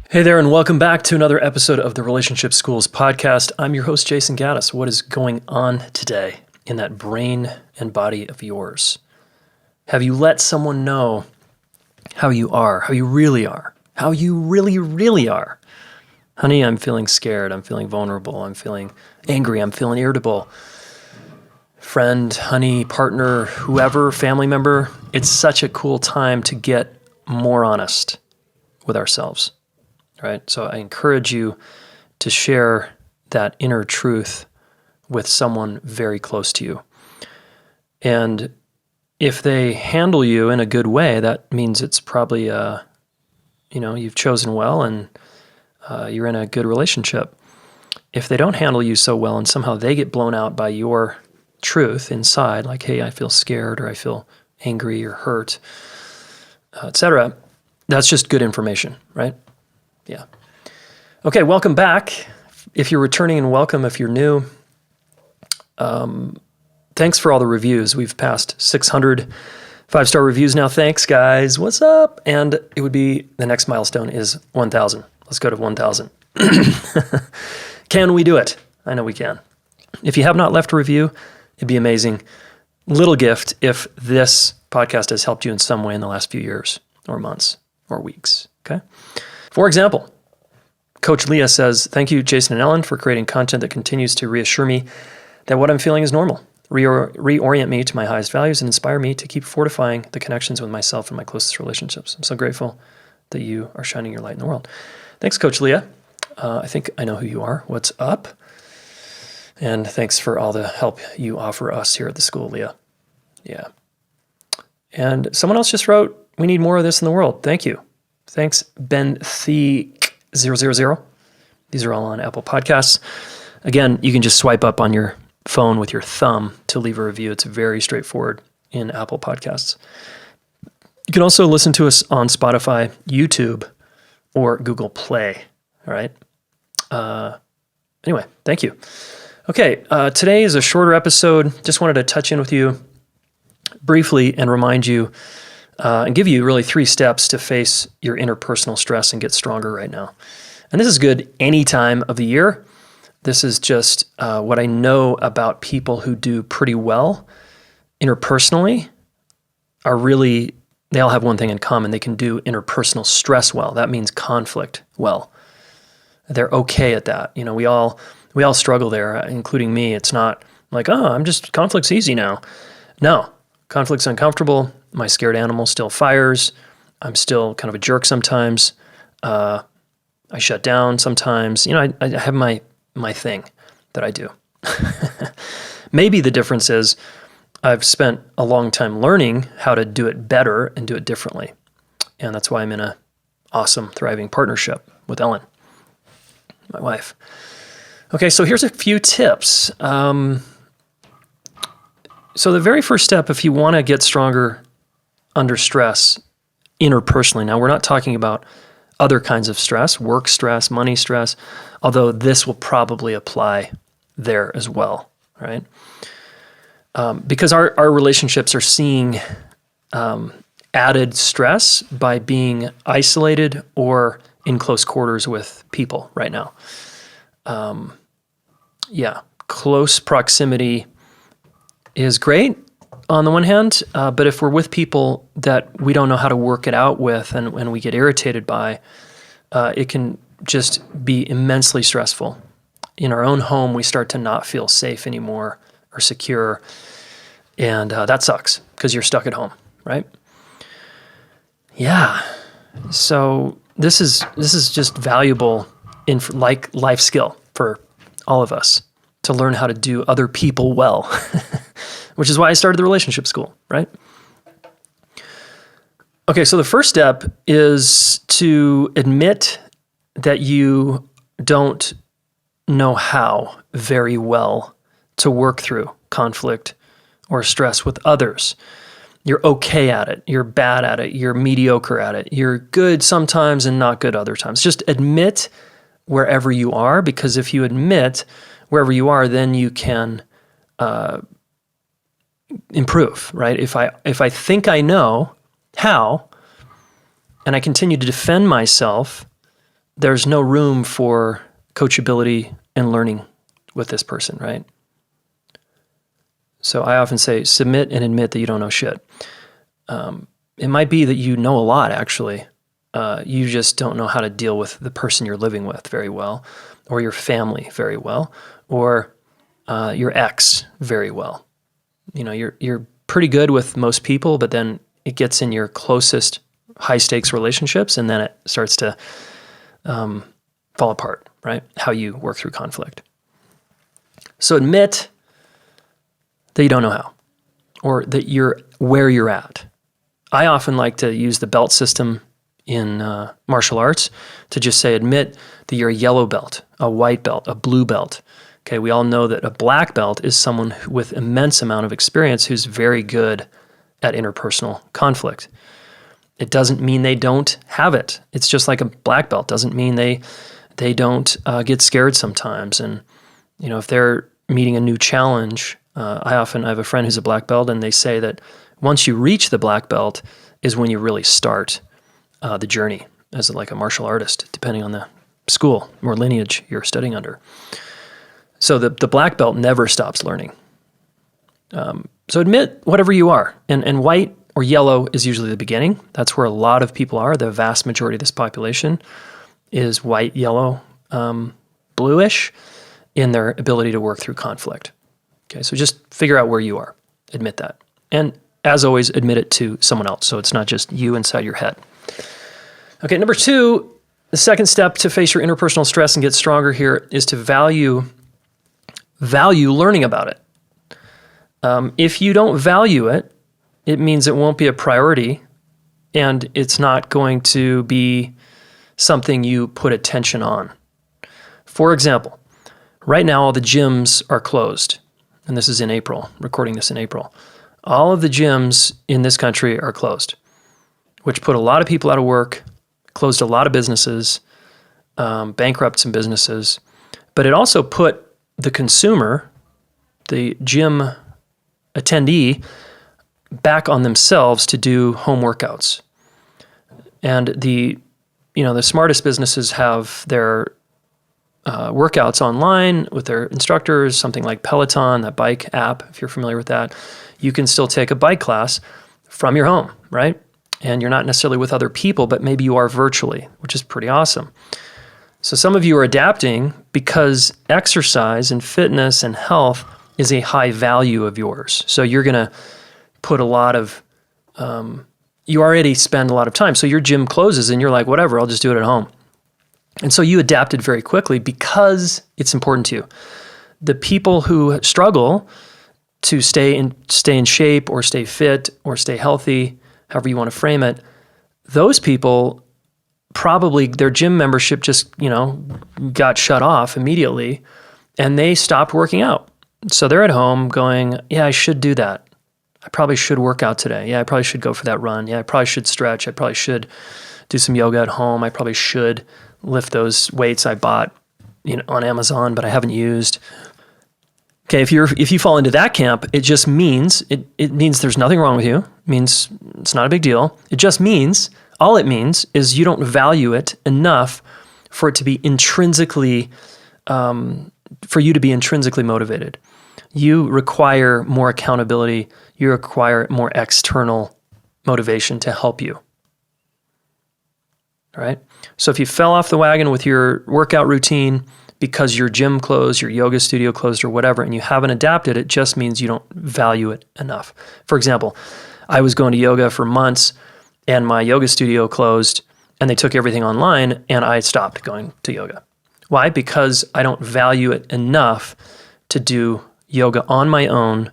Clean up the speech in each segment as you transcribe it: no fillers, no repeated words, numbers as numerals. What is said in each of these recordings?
Hey there, and welcome back to another episode of the Relationship Schools podcast. I'm your host, Jason Gaddis. What is going on today in that brain and body of yours? Have you let someone know how you are, how you really are, how you really, really are? Honey, I'm feeling scared. I'm feeling vulnerable. I'm feeling angry. I'm feeling irritable. Friend, honey, partner, whoever, family member, it's such a cool time to get more honest with ourselves. Right? So I encourage you to share that inner truth with someone very close to you. And if they handle you in a good way, that means it's probably, you've chosen well and you're in a good relationship. If they don't handle you so well and somehow they get blown out by your truth inside, like, hey, I feel scared or I feel angry or hurt, etc., that's just good information, right? Yeah. Okay, welcome back. If you're returning, and welcome if you're new. Thanks for all the reviews. We've passed 600 5-star reviews now. Thanks, guys. What's up? And it would be, the next milestone is 1,000. Let's go to 1,000. Can we do it? I know we can. If you have not left a review, it'd be amazing. Little gift if this podcast has helped you in some way in the last few years or months or weeks, okay? For example, Coach Leah says, thank you, Jason and Ellen, for creating content that continues to reassure me that what I'm feeling is normal, reorient me to my highest values, and inspire me to keep fortifying the connections with myself and my closest relationships. I'm so grateful that you are shining your light in the world. Thanks, Coach Leah. I think I know who you are. What's up? And thanks for all the help you offer us here at the school, Leah. Yeah. And someone else just wrote, we need more of this in the world. Thank you. Thanks, Ben The 000. These are all on Apple Podcasts. Again, you can just swipe up on your phone with your thumb to leave a review. It's very straightforward in Apple Podcasts. You can also listen to us on Spotify, YouTube, or Google Play. All right. Anyway, thank you. Okay, today is a shorter episode. Just wanted to touch in with you briefly and remind you and give you really 3 steps to face your interpersonal stress and get stronger right now. And this is good any time of the year. This is just what I know about people who do pretty well interpersonally they all have one thing in common. They can do interpersonal stress well. That means conflict well. They're okay at that. You know, we all struggle there, including me. It's not like, conflict's easy now. No, conflict's uncomfortable. My scared animal still fires. I'm still kind of a jerk sometimes. I shut down sometimes. You know, I have my thing that I do. Maybe the difference is I've spent a long time learning how to do it better and do it differently. And that's why I'm in an awesome, thriving partnership with Ellen, my wife. Okay, so here's a few tips. So the very first step, if you want to get stronger under stress interpersonally, now we're not talking about other kinds of stress, work stress, money stress, although this will probably apply there as well, right? Because our relationships are seeing added stress by being isolated or in close quarters with people right now. Close proximity is great on the one hand, but if we're with people that we don't know how to work it out with and we get irritated by, it can just be immensely stressful. In our own home, we start to not feel safe anymore or secure, and that sucks because you're stuck at home, right? Yeah. So this is just valuable like life skill for all of us to learn how to do other people well, which is why I started the relationship school, right? Okay, so the first step is to admit that you don't know how very well to work through conflict or stress with others. You're okay at it. You're bad at it. You're mediocre at it. You're good sometimes and not good other times. Just admit wherever you are, because if you admit wherever you are, then you can improve, right? If I think I know how, and I continue to defend myself there's no room for coachability and learning with this person, right? So I often say, submit and admit that you don't know shit. It might be that you know a lot, actually. You just don't know how to deal with the person you're living with very well, or your family very well, or your ex very well. You're pretty good with most people, but then it gets in your closest high stakes relationships, and then it starts to fall apart, right? How you work through conflict. So admit that you don't know how, or that you're where you're at. I often like to use the belt system in martial arts to just say, admit that you're a yellow belt, a white belt, a blue belt. Okay, we all know that a black belt is someone with immense amount of experience who's very good at interpersonal conflict. It doesn't mean they don't have it. It's just like a black belt. Doesn't mean they don't get scared sometimes. And if they're meeting a new challenge, I have a friend who's a black belt, and they say that once you reach the black belt is when you really start the journey as like a martial artist, depending on the school or lineage you're studying under. So the black belt never stops learning. So admit whatever you are. And white or yellow is usually the beginning. That's where a lot of people are. The vast majority of this population is white, yellow, bluish in their ability to work through conflict. Okay, so just figure out where you are. Admit that. And as always, admit it to someone else, so it's not just you inside your head. Okay, number 2, the second step to face your interpersonal stress and get stronger here is to value learning about it. If you don't value it, it means it won't be a priority, and it's not going to be something you put attention on. For example, right now all the gyms are closed, and this is in April, recording this in April. All of the gyms in this country are closed, which put a lot of people out of work, closed a lot of businesses, bankrupt some businesses, but it also put the consumer, the gym attendee, back on themselves to do home workouts. And the smartest businesses have their workouts online with their instructors, something like Peloton, that bike app, if you're familiar with that. You can still take a bike class from your home, right? And you're not necessarily with other people, but maybe you are virtually, which is pretty awesome. So some of you are adapting because exercise and fitness and health is a high value of yours. So you're going to put a lot of, you already spend a lot of time. So your gym closes and you're like, whatever, I'll just do it at home. And so you adapted very quickly because it's important to you. The people who struggle to stay in shape or stay fit or stay healthy, however you want to frame it, those people probably their gym membership just, got shut off immediately and they stopped working out. So they're at home going, yeah, I should do that. I probably should work out today. Yeah, I probably should go for that run. Yeah, I probably should stretch. I probably should do some yoga at home. I probably should lift those weights I bought, on Amazon, but I haven't used. Okay, if you fall into that camp, it just means it means there's nothing wrong with you. It means it's not a big deal. It just means all it means is you don't value it enough for it to be intrinsically for you to be intrinsically motivated. You require more accountability. You require more external motivation to help you. All right? So if you fell off the wagon with your workout routine because your gym closed, your yoga studio closed or whatever, and you haven't adapted, it just means you don't value it enough. For example, I was going to yoga for months and my yoga studio closed and they took everything online and I stopped going to yoga. Why? Because I don't value it enough to do yoga on my own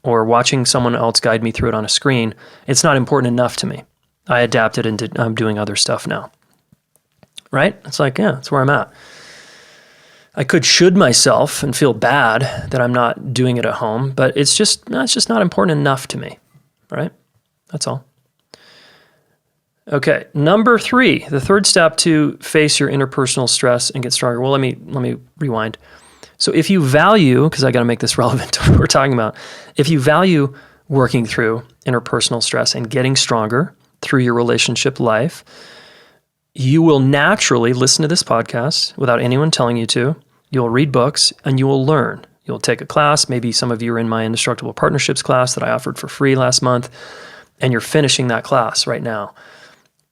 or watching someone else guide me through it on a screen. It's not important enough to me. I adapted and I'm doing other stuff now. Right? It's like, yeah, that's where I'm at. I could should myself and feel bad that I'm not doing it at home, but it's just not important enough to me. Right? That's all. Okay, number 3, the third step to face your interpersonal stress and get stronger. Well, let me rewind. So if you value, because I got to make this relevant to what we're talking about, if you value working through interpersonal stress and getting stronger through your relationship life, you will naturally listen to this podcast without anyone telling you to. You'll read books and you will learn. You'll take a class. Maybe some of you are in my Indestructible Partnerships class that I offered for free last month, and you're finishing that class right now.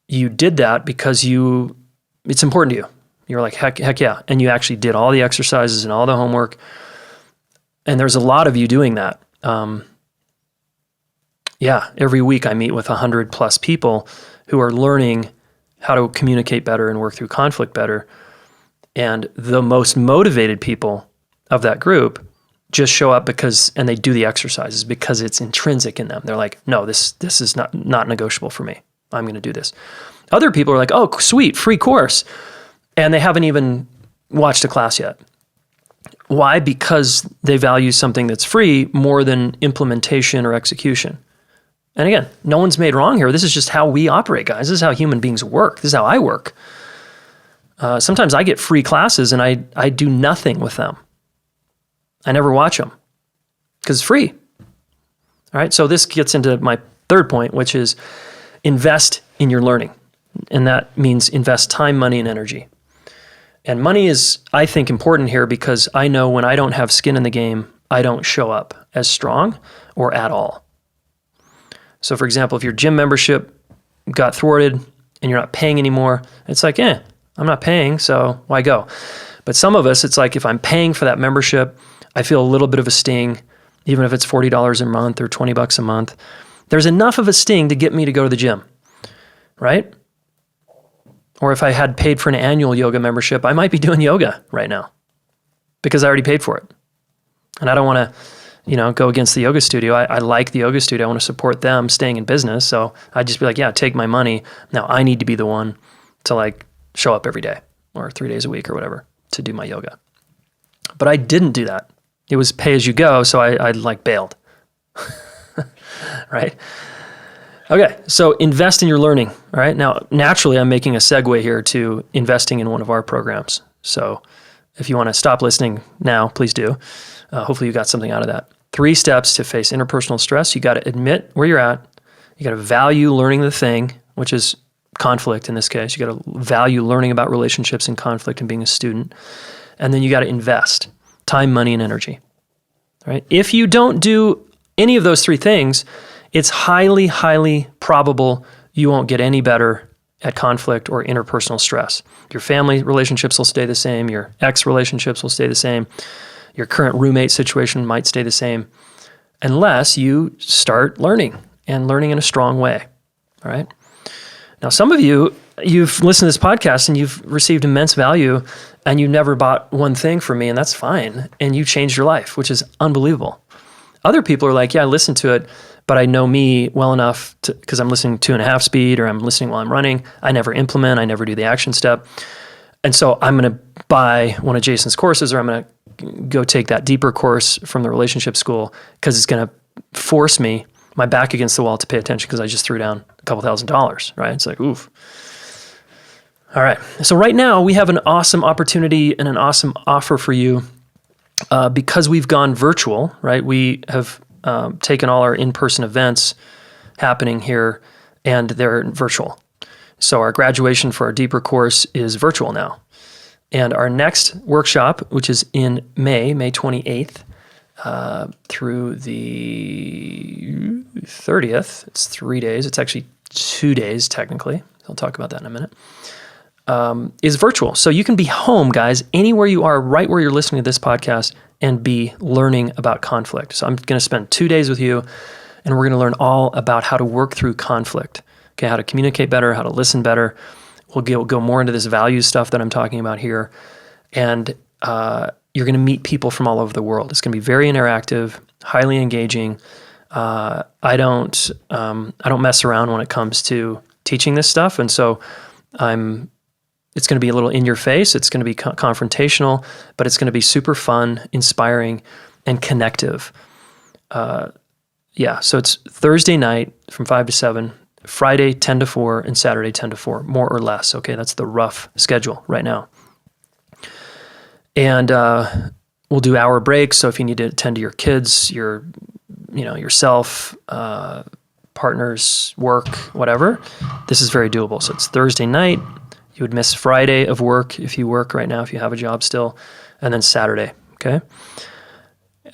You did that because it's important to you. You're like, heck yeah. And you actually did all the exercises and all the homework. And there's a lot of you doing that. Every week I meet with 100 plus people who are learning how to communicate better and work through conflict better. And the most motivated people of that group just show up and they do the exercises because it's intrinsic in them. They're like, no, this is not negotiable for me. I'm going to do this. Other people are like, oh, sweet, free course. And they haven't even watched a class yet. Why? Because they value something that's free more than implementation or execution. And again, no one's made wrong here. This is just how we operate, guys. This is how human beings work. This is how I work. Sometimes I get free classes and I do nothing with them. I never watch them because it's free. All right. So this gets into my third point, which is invest in your learning. And that means invest time, money, and energy. And money is, I think, important here because I know when I don't have skin in the game, I don't show up as strong or at all. So for example, if your gym membership got thwarted and you're not paying anymore, it's like, I'm not paying, so why go? But some of us, it's like if I'm paying for that membership, I feel a little bit of a sting, even if it's $40 a month or $20 a month. There's enough of a sting to get me to go to the gym, right? Or if I had paid for an annual yoga membership, I might be doing yoga right now because I already paid for it. And I don't want to, go against the yoga studio. I like the yoga studio. I want to support them staying in business. So I'd just be like, take my money. Now I need to be the one to show up every day or 3 days a week or whatever to do my yoga. But I didn't do that. It was pay as you go. So I bailed, right? Okay, so invest in your learning, all right? Now, naturally, I'm making a segue here to investing in one of our programs. So if you want to stop listening now, please do. Hopefully you got something out of that. 3 steps to face interpersonal stress. You got to admit where you're at. You got to value learning the thing, which is conflict in this case. You got to value learning about relationships and conflict and being a student. And then you got to invest time, money, and energy, all right? If you don't do any of those 3 things, it's highly, highly probable you won't get any better at conflict or interpersonal stress. Your family relationships will stay the same. Your ex relationships will stay the same. Your current roommate situation might stay the same unless you start learning and learning in a strong way. All right. Now, some of you've listened to this podcast and you've received immense value and you never bought one thing from me, and that's fine. And you changed your life, which is unbelievable. Other people are like, I listened to it, but I know me well enough because I'm listening 2.5 speed or I'm listening while I'm running. I never implement. I never do the action step. And so I'm going to buy one of Jason's courses or I'm going to go take that deeper course from the relationship school because it's going to force me, my back against the wall, to pay attention because I just threw down a couple $1,000s, right? It's like, oof. All right. So right now we have an awesome opportunity and an awesome offer for you because we've gone virtual, right? We have taken all our in-person events happening here and they're virtual. So our graduation for our deeper course is virtual now. And our next workshop, which is in May 28th through the 30th, it's 3 days. It's actually 2 days technically. I'll talk about that in a minute. Is virtual. So you can be home, guys, anywhere you are, right where you're listening to this podcast and be learning about conflict. So I'm going to spend 2 days with you and we're going to learn all about how to work through conflict. Okay, how to communicate better, how to listen better. We'll go more into this value stuff that I'm talking about here. And you're going to meet people from all over the world. It's going to be very interactive, highly engaging. I don't mess around when it comes to teaching this stuff. And so it's going to be a little in your face. It's going to be confrontational, but it's going to be super fun, inspiring, and connective. So it's Thursday night from 5 to 7, Friday 10 to 4, and Saturday 10 to 4, more or less. Okay, that's the rough schedule right now. And we'll do hour breaks. So if you need to attend to your kids, yourself, partners, work, whatever, this is very doable. So it's Thursday night, You would miss Friday of work if you work right now, if you have a job still, and then Saturday, okay?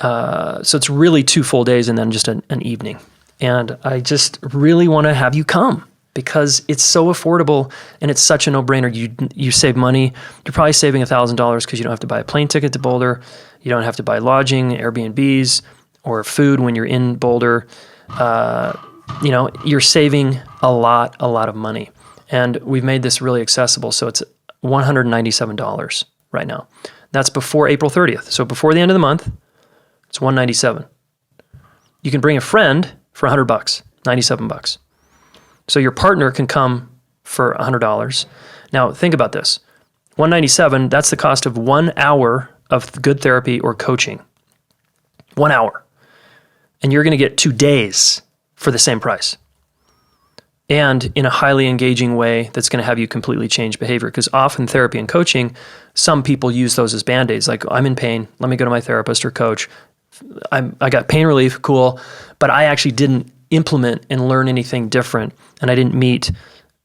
So it's really 2 full days and then just an evening. And I just really want to have you come because it's so affordable and it's such a no-brainer. You save money. You're probably saving $1,000 because you don't have to buy a plane ticket to Boulder. You don't have to buy lodging, Airbnbs, or food when you're in Boulder. You're saving a lot of money. And we've made this really accessible. So it's $197 right now. That's before April 30th. So before the end of the month, it's $197. You can bring a friend for $100, $97. So your partner can come for $100. Now think about this. $197, that's the cost of 1 hour of good therapy or coaching. 1 hour. And you're going to get 2 days for the same price. And in a highly engaging way that's going to have you completely change behavior. Because often therapy and coaching, some people use those as Band-Aids. Like, I'm in pain, let me go to my therapist or coach. I got pain relief, cool. But I actually didn't implement and learn anything different. And I didn't meet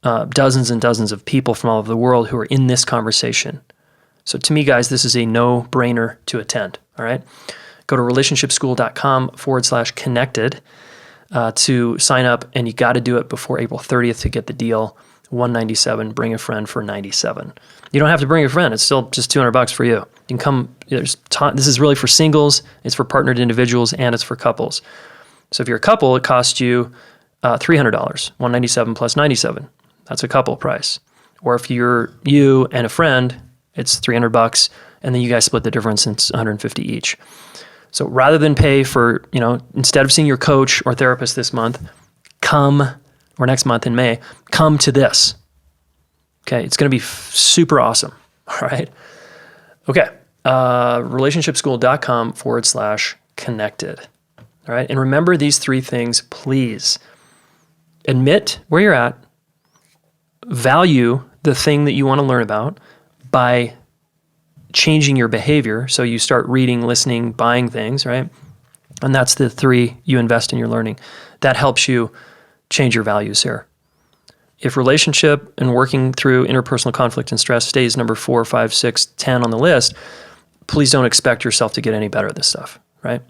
dozens and dozens of people from all over the world who are in this conversation. So to me, guys, this is a no-brainer to attend, all right? Go to relationshipschool.com/connected to sign up, and you got to do it before April 30th to get the deal. $197, bring a friend for $97. You don't have to bring a friend. It's still just $200 for you. You can come. This is really for singles, it's for partnered individuals, and it's for couples. So if you're a couple, it costs you $300, $197 plus $97. That's a couple price. Or if you're you and a friend, it's $300, and then you guys split the difference, and it's $150 each. So rather than pay for, instead of seeing your coach or therapist this month, or next month in May, come to this. Okay, it's going to be super awesome. All right. Okay, relationshipschool.com/connected. All right, and remember these 3 things, please. Admit where you're at, value the thing that you want to learn about by changing your behavior. So you start reading, listening, buying things, right? And that's the 3 you invest in your learning. That helps you change your values here. If relationship and working through interpersonal conflict and stress stays number 4, 5, 6, 10 on the list, please don't expect yourself to get any better at this stuff, right?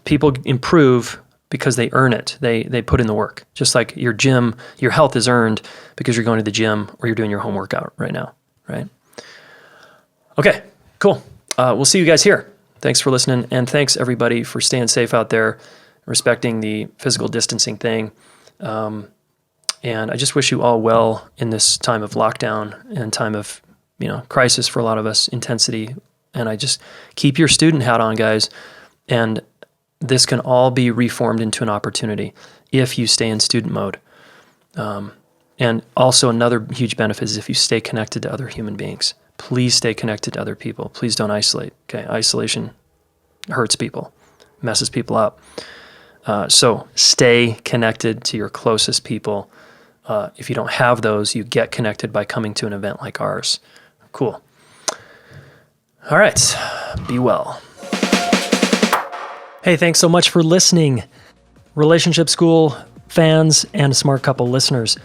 People improve because they earn it. They put in the work. Just like your gym, your health is earned because you're going to the gym or you're doing your home workout right now, right? Okay, cool. We'll see you guys here. Thanks for listening, and thanks everybody for staying safe out there, respecting the physical distancing thing. And I just wish you all well in this time of lockdown and time of, crisis for a lot of us, intensity. And I just keep your student hat on, guys. And this can all be reformed into an opportunity if you stay in student mode. And also another huge benefit is if you stay connected to other human beings. Please stay connected to other people. Please don't isolate. Okay, isolation hurts people, messes people up. So stay connected to your closest people. If you don't have those, you get connected by coming to an event like ours. Cool. All right, be well. Hey, thanks so much for listening. Relationship School fans and Smart Couple listeners,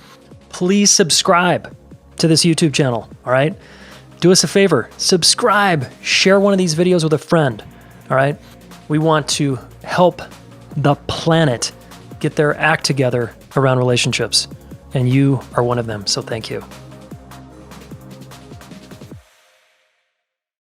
please subscribe to this YouTube channel, all right? Do us a favor, subscribe, share one of these videos with a friend, all right? We want to help the planet get their act together around relationships, and you are one of them, so thank you.